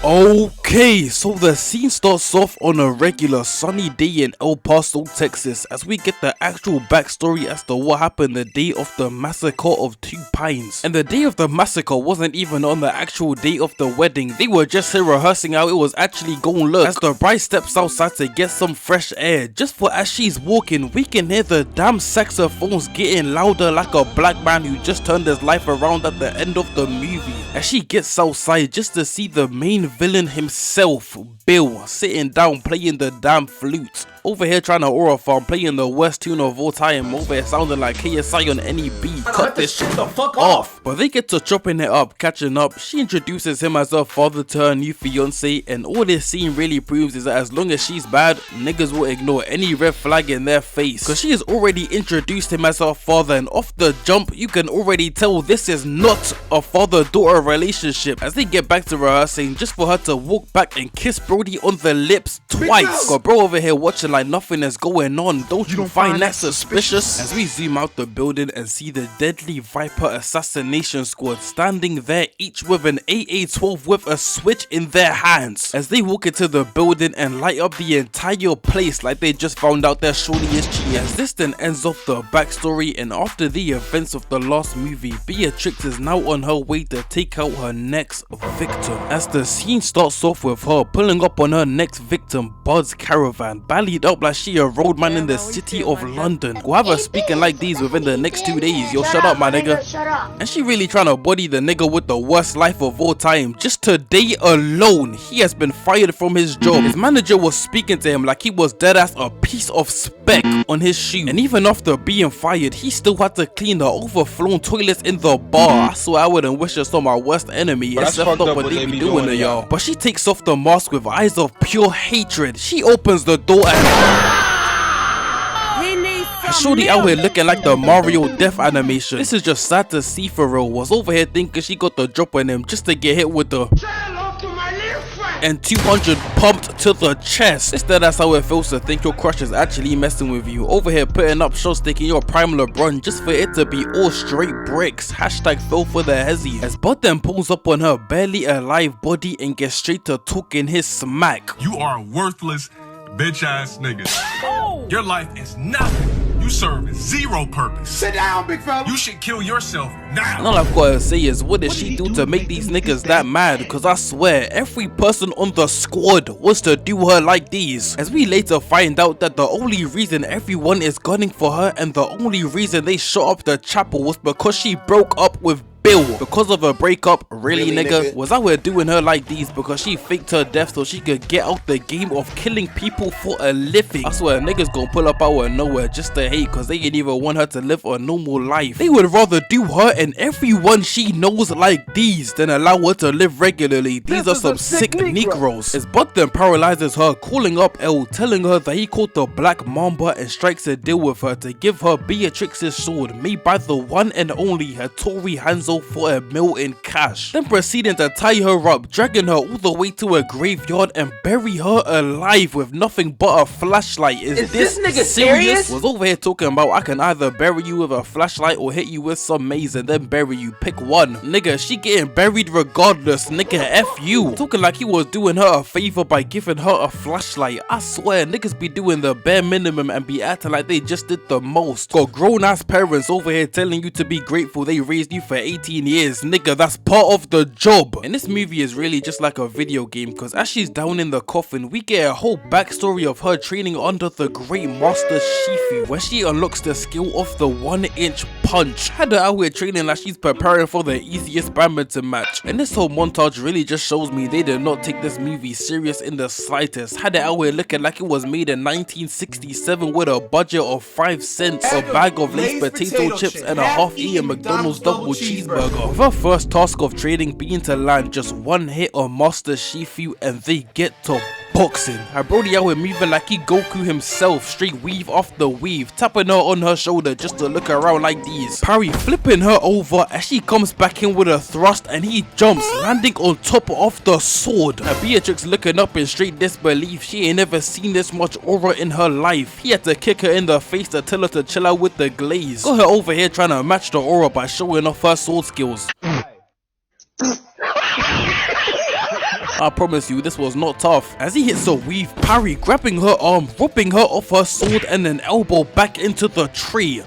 Okay, so the scene starts off on a regular sunny day in El Paso, Texas, as we get the actual backstory as to what happened the day of the massacre of 2 Pines. And the day of the massacre wasn't even on the actual day of the wedding, they were just here rehearsing how it was actually going to look. As the bride steps outside to get some fresh air, just for as she's walking, we can hear the damn saxophones getting louder like a black man who just turned his life around at the end of the movie. As she gets outside just to see the main villain himself, Bill, sitting down playing the damn flute. Over here trying to aura farm, playing the worst tune of all time. Over here sounding like KSI on any beat. Cut this shit the fuck off. But they get to chopping it up, catching up. She introduces him as her father to her new fiance, and all this scene really proves is that as long as she's bad, niggas will ignore any red flag in their face. Cause she has already introduced him as her father, and off the jump you can already tell this is not a father-daughter relationship. As they get back to rehearsing, just for her to walk back and kiss Brody on the lips twice. Got bro over here watching like nothing is going on. Don't you find that suspicious? As we zoom out the building and see the deadly Viper assassination squad standing there, each with an AA-12 with a switch in their hands, as they walk into the building and light up the entire place like they just found out their shorty is cheating. As this then ends off the backstory, and after the events of the last movie, Beatrix is now on her way to take out her next victim. As the scene starts off with her pulling up on her next victim, Bud's caravan, ballied up like she a roadman in the city of London. Go have her speaking like these within the next 2 days. Yo, shut up, my nigga. Shut up. And she really trying to body the nigga with the worst life of all time. Just today alone, he has been fired from his job. His manager was speaking to him like he was dead as a piece of speck on his shoe. And even after being fired, he still had to clean the overflown toilets in the bar. I swear I wouldn't wish this on my worst enemy. It's fucked up what they be doing to y'all. But she takes off the mask with eyes of pure hatred. She opens the door and shorty out here looking like the Mario death animation. This is just sad to see for real. Was over here thinking she got the drop on him just to get hit with the and 200 pumped to the chest. Instead, that's how it feels to think your crush is actually messing with you. Over here putting up shots, taking your prime LeBron just for it to be all straight bricks. Hashtag fell for the hezzy. As Bud then pulls up on her barely alive body and gets straight to talking his smack. You are a worthless bitch ass nigga. Your life is nothing. You serve zero purpose. Sit down, big fella. You should kill yourself now. And all I've got to say is, what did she do to make these niggas that mad? Cause I swear, every person on the squad was to do her like these. As we later find out that the only reason everyone is gunning for her and the only reason they shot up the chapel was because she broke up with Bill. Because of a breakup, really nigga? Was out here doing her like these because she faked her death so she could get out the game of killing people for a living? I swear niggas gonna pull up out of nowhere just to hate cause they ain't even want her to live a normal life. They would rather do her and everyone she knows like these than allow her to live regularly. These are some sick Negroes. As Bud then paralyzes her, calling up Elle, telling her that he called the Black Mamba and strikes a deal with her to give her Beatrix's sword made by the one and only Hattori Hanzo for $1 million in cash, then proceeding to tie her up, dragging her all the way to a graveyard and bury her alive with nothing but a flashlight. Is this nigga serious? Was over here talking about I can either bury you with a flashlight or hit you with some maze and then bury you. Pick one. Nigga, she getting buried regardless. Nigga, F you. Talking like he was doing her a favor by giving her a flashlight. I swear niggas be doing the bare minimum and be acting like they just did the most. Got grown ass parents over here telling you to be grateful they raised you for 18 years. Nigga, that's part of the job. And this movie is really just like a video game because as she's down in the coffin, we get a whole backstory of her training under the great master Shifu, where she unlocks the skill of the 1-inch punch. Had her out here training like she's preparing for the easiest badminton match. And this whole montage really just shows me they did not take this movie serious in the slightest. Had it out here looking like it was made in 1967 with a budget of 5 cents, a bag of Lay's potato chips and a half-eaten McDonald's double cheeseburger. With her first task of training being to land just one hit on Master Shifu and they get to boxing. Her brody out here moving like he Goku himself, straight weave after weave, tapping her on her shoulder just to look around like these. Parry flipping her over as she comes back in with a thrust and he jumps, landing on top of the sword. Her Beatrix looking up in straight disbelief. She ain't never seen this much aura in her life. He had to kick her in the face to tell her to chill out with the glaze. Got her over here trying to match the aura by showing off her sword skills. I promise you, this was not tough. As he hits a weave parry, grabbing her arm, ripping her off her sword and an elbow back into the tree.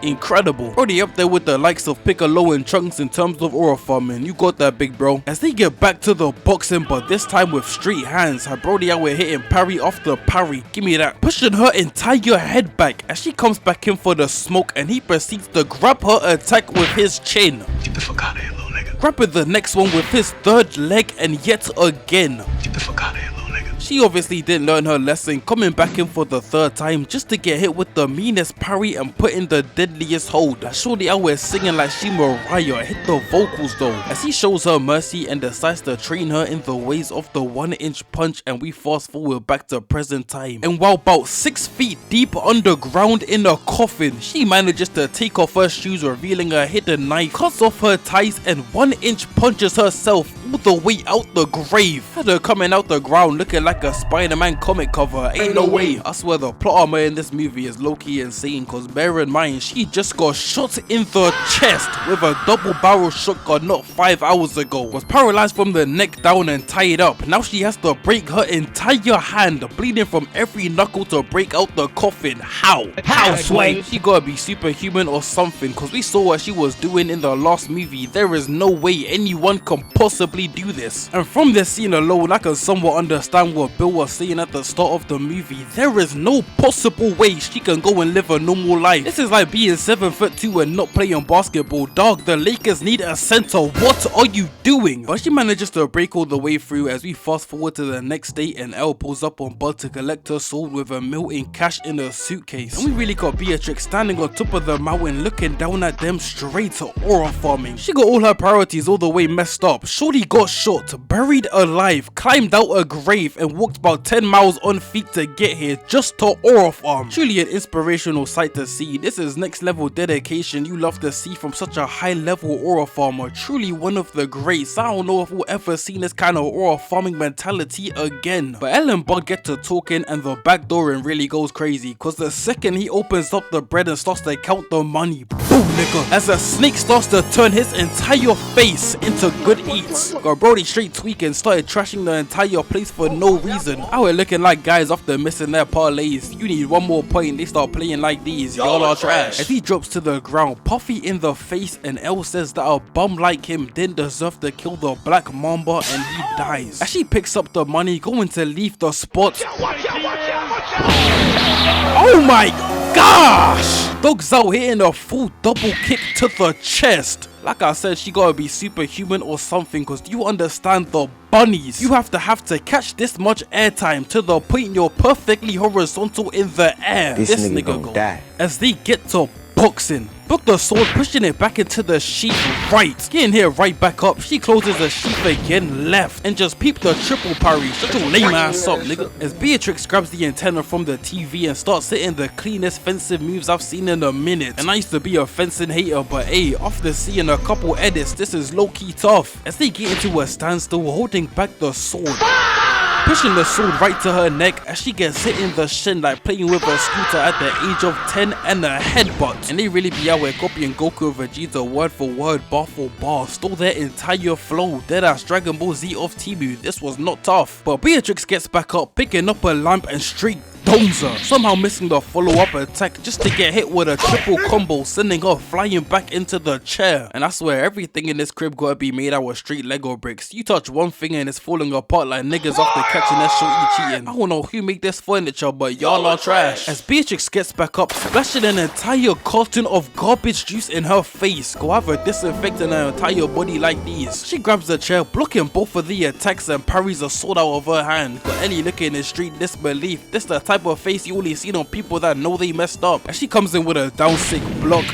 Incredible. Already up there with the likes of Piccolo and Trunks in terms of aura farming. You got that, big bro. As they get back to the boxing, but this time with straight hands. Her Brody out here hitting parry after parry. Give me that. Pushing her entire head back as she comes back in for the smoke, and he proceeds to grab her attack with his chin. Get the fuck out of here, little nigga. Grabbing the next one with his third leg, and yet again. Get the fuck out of here, little nigga. She obviously didn't learn her lesson, coming back in for the third time just to get hit with the meanest parry and put in the deadliest hold. Shorty out here singing like she Mariah, hit the vocals though, as he shows her mercy and decides to train her in the ways of the 1-inch punch, and we fast forward back to present time. And while about 6 feet deep underground in a coffin, she manages to take off her shoes, revealing a hidden knife, cuts off her ties, and 1-inch punches herself all the way out the grave. Had her coming out the ground looking like a Spider-Man comic cover. Ain't no way. I swear the plot armor in this movie is low-key insane, cause bear in mind she just got shot in the chest with a double barrel shotgun not 5 hours ago, was paralyzed from the neck down and tied up. Now she has to break her entire hand, bleeding from every knuckle to break out the coffin. How? How, Sway? She gotta be superhuman or something, cause we saw what she was doing in the last movie. There is no way anyone can possibly do this. And from this scene alone, I can somewhat understand what Bill was saying at the start of the movie. There is no possible way she can go and live a normal life. This is like being 7'2" and not playing basketball. Dog, the Lakers need a center. What are you doing? But she manages to break all the way through as we fast forward to the next day, and Elle pulls up on Bud to collect her sword with $1 million cash in a suitcase. And we really got Beatrix standing on top of the mountain looking down at them straight to aura farming. She got all her priorities all the way messed up. Shorty got shot, buried alive, climbed out a grave, and walked about 10 miles on feet to get here just to aura farm. Truly an inspirational sight to see. This is next level dedication you love to see from such a high level aura farmer. Truly one of the greats. I don't know if we'll ever see this kind of aura farming mentality again. But Elle and Bud get to talking, and the back door really goes crazy, cause the second he opens up the bread and starts to count the money, boom nigga, as a snake starts to turn his entire face into good eats. Got Brody straight tweaking, started trashing the entire place for no reason. I was looking like guys after missing their parlays. You need one more point, they start playing like these. Y'all are trash. As he drops to the ground, puffy in the face, and Elle says that a bum like him didn't deserve to kill the Black Mamba, and he dies. As she picks up the money, going to leave the spot. Oh my gosh! Dog's out hitting a full double kick to the chest. Like I said, she gotta be superhuman or something, cause do you understand the bunnies? You have to catch this much airtime to the point you're perfectly horizontal in the air. This nigga go die. As they get to boxing, book the sword, pushing it back into the sheath right, getting here right back up. She closes the sheath again left, and just peep the triple parry. Shut your lame ass up, nigga. As Beatrix grabs the antenna from the TV and starts hitting the cleanest fencing moves I've seen in a minute. And I used to be a fencing hater, but hey, after seeing a couple edits, this is low-key tough. As they get into a standstill, holding back the sword, pushing the sword right to her neck as she gets hit in the shin like playing with a scooter at the age of 10, and a headbutt. And they really be out here copying Goku and Vegeta word for word, bar for bar, stole their entire flow. Deadass Dragon Ball Z of Timu. This was not tough. But Beatrix gets back up, picking up a lamp and straight Donza, somehow missing the follow-up attack just to get hit with a triple combo, sending her flying back into the chair. And I swear everything in this crib gotta be made out of straight Lego bricks. You touch one thing and it's falling apart like niggas after catching that shorty cheating. I don't know who made this furniture, but y'all are trash. As Beatrix gets back up, splashing an entire carton of garbage juice in her face. Go have her disinfecting her entire body like these. She grabs the chair, blocking both of the attacks, and parries a sword out of her hand. Got Ellie looking in straight disbelief. This the type of face you only see on people that know they messed up. And she comes in with a down sick block.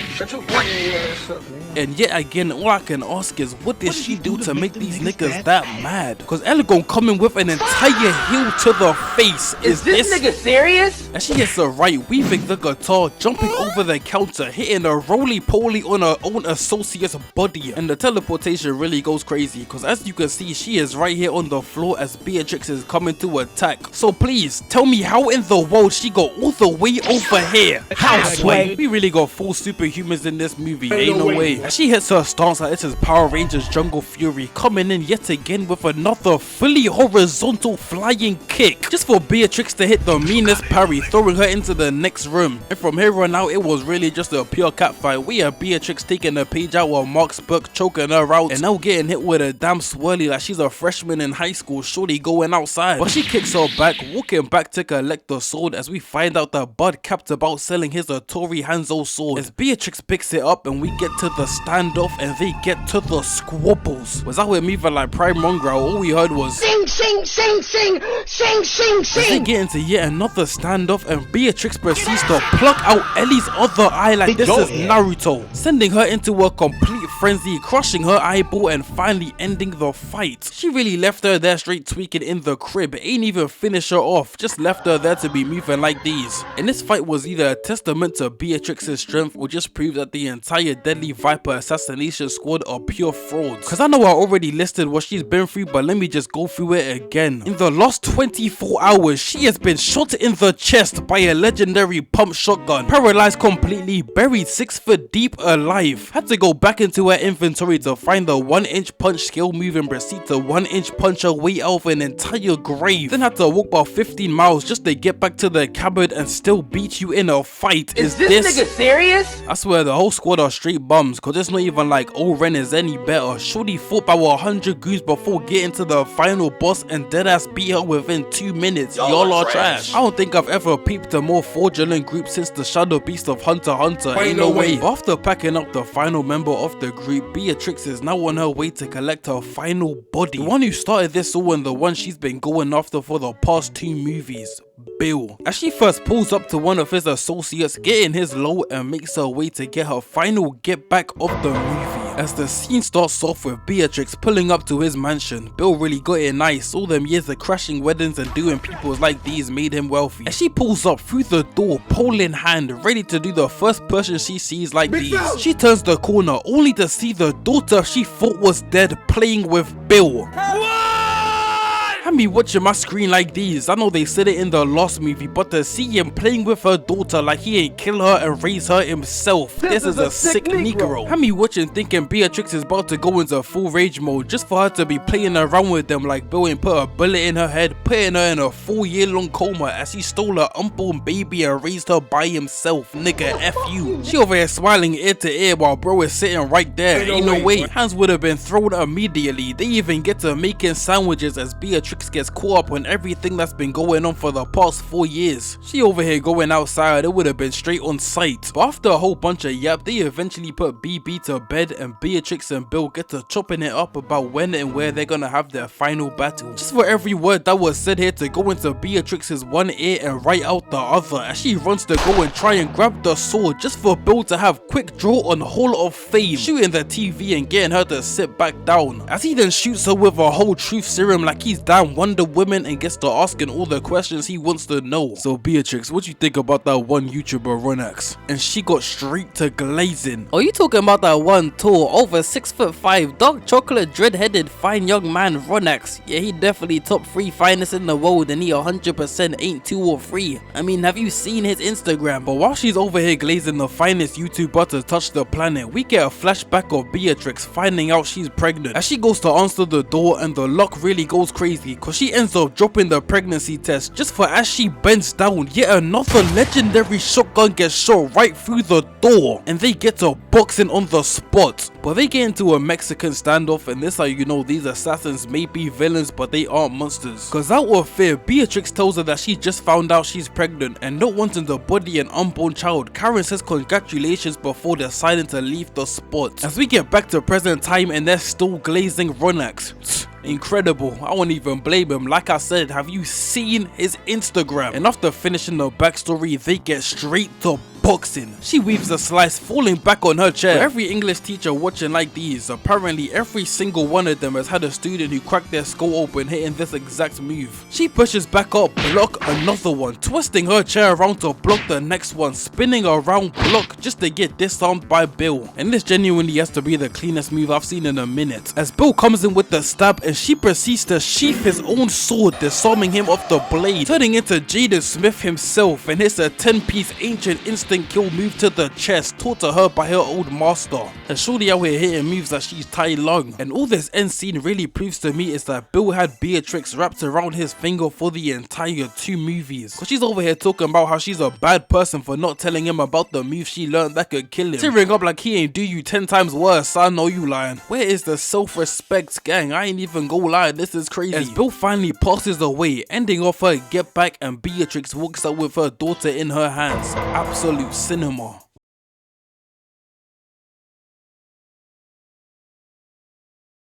And yet again, all I can ask is, what did she do to make these niggas that mad? Cause Elle gon' come in with an entire heel to the face. Is this nigga serious? And she hits her right, weaving the guitar, jumping over the counter, hitting a roly-poly on her own associate's body. And the teleportation really goes crazy, cause as you can see, she is right here on the floor as Beatrix is coming to attack. So please, tell me how in the the world she got all the way over here? How sway? We really got full superhumans in this movie, ain't no way. As she hits her stance like this is Power Rangers Jungle Fury, coming in yet again with another fully horizontal flying kick, just for Beatrix to hit the meanest parry, throwing her into the next room. And from here on out, it was really just a pure cat fight. We have Beatrix taking a page out of Mark's book, choking her out, and now getting hit with a damn swirly like she's a freshman in high school, shorty going outside. But she kicks her back, walking back to collect the sword, as we find out that Bud capped about selling his Hattori Hanzo sword. As Beatrix picks it up and we get to the standoff and they get to the squabbles. Was out with me for like Prime Mongrel, all we heard was sing, sing, sing, sing, sing, sing, sing. As they get into yet another standoff and Beatrix proceeds to pluck out Ellie's other eye like this is Naruto, sending her into a complete frenzy, crushing her eyeball and finally ending the fight. She really left her there straight tweaking in the crib, ain't even finish her off, just left her there to be moving like these. And this fight was either a testament to Beatrix's strength or just proved that the entire Deadly Viper assassination squad are pure frauds. Cause I know I already listed what she's been through, but let me just go through it again. In the last 24 hours, she has been shot in the chest by a legendary pump shotgun, paralyzed completely, buried 6 foot deep alive, had to go back into her inventory to find the 1-inch punch skill move and proceed to 1-inch punch her way out of an entire grave, then had to walk about 15 miles just to get back to the cupboard and still beat you in a fight. Is this nigga serious? I swear the whole squad are straight bums, cause it's not even like O-Ren is any better. Shorty fought by 100 goons before getting to the final boss and deadass beat her within 2 minutes. Y'all are trash. I don't think I've ever peeped a more fraudulent group since the Shadow Beast of Hunter x Hunter. Ain't no way. After packing up the final member of the group, Beatrix is now on her way to collect her final body. The one who started this all and the one she's been going after for the past 2 movies. Bill. As she first pulls up to one of his associates, getting his low and makes her way to get her final get back of the movie. As the scene starts off with Beatrix pulling up to his mansion, Bill really got it nice. All them years of crashing weddings and doing peoples like these made him wealthy. As she pulls up through the door, pole in hand, ready to do the first person she sees like these. She turns the corner only to see the daughter she thought was dead playing with Bill. I me watching my screen like these. I know they said it in the last movie, but to see him playing with her daughter like he ain't kill her and raise her himself, this is a sick Negro. I me watching thinking Beatrix is about to go into full rage mode just for her to be playing around with them like Bill ain't put a bullet in her head, putting her in a 4-year-long coma as he stole her unborn baby and raised her by himself. Nigga, F you. She over here smiling ear to ear while bro is sitting right there. Ain't no way. Hands would have been thrown immediately. They even get to making sandwiches as Beatrix gets caught up on everything that's been going on for the past 4 years. She over here going outside, it would have been straight on sight. But after a whole bunch of yap, they eventually put BB to bed and Beatrix and Bill get to chopping it up about when and where they're gonna have their final battle. Just for every word that was said here to go into Beatrix's one ear and right out the other as she runs to go and try and grab the sword just for Bill to have quick draw on Hall of Fame, shooting the TV and getting her to sit back down as he then shoots her with a whole truth serum like he's damn Wonder Woman and gets to asking all the questions he wants to know. So Beatrix, what you think about that one YouTuber Ronax? And she got straight to glazing. Oh, you talking about that one tall, over 6'5", dark chocolate dread-headed fine young man Ronax? Yeah, he definitely top 3 finest in the world and he 100% ain't 2 or 3. I mean, have you seen his Instagram? But while she's over here glazing the finest YouTuber to touch the planet, we get a flashback of Beatrix finding out she's pregnant as she goes to answer the door and the lock really goes crazy cause she ends up dropping the pregnancy test just for as she bends down, yet another legendary shotgun gets shot right through the door and they get to boxing on the spot. But they get into a Mexican standoff and this how you know these assassins may be villains but they aren't monsters. Cause out of fear, Beatrix tells her that she just found out she's pregnant and not wanting to body an unborn child, Karen says congratulations before deciding to leave the spot. As we get back to present time and they're still glazing Ronax. Incredible, I won't even blame him. Like I said, have you seen his Instagram? And after finishing the backstory, they get straight to boxing. She weaves a slice, falling back on her chair. For every English teacher watching like these, apparently every single one of them has had a student who cracked their skull open hitting this exact move. She pushes back up, block another one, twisting her chair around to block the next one, spinning around block just to get disarmed by Bill. And this genuinely has to be the cleanest move I've seen in a minute, as Bill comes in with the stab and she proceeds to sheath his own sword, disarming him off the blade, turning into Jaden Smith himself, and hits a 10-piece ancient instant kill move to the chest taught to her by her old master. And shorty out here hitting moves that she's Tai Lung. And all this end scene really proves to me is that Bill had Beatrix wrapped around his finger for the entire 2 movies, cause she's over here talking about how she's a bad person for not telling him about the move she learned that could kill him, tearing up like he ain't do you 10 times worse. I know you lying. Where is the self-respect, gang? I ain't even go lie, this is crazy. As Bill finally passes away, ending off her get back, and Beatrix walks out with her daughter in her hands. Absolute cinema.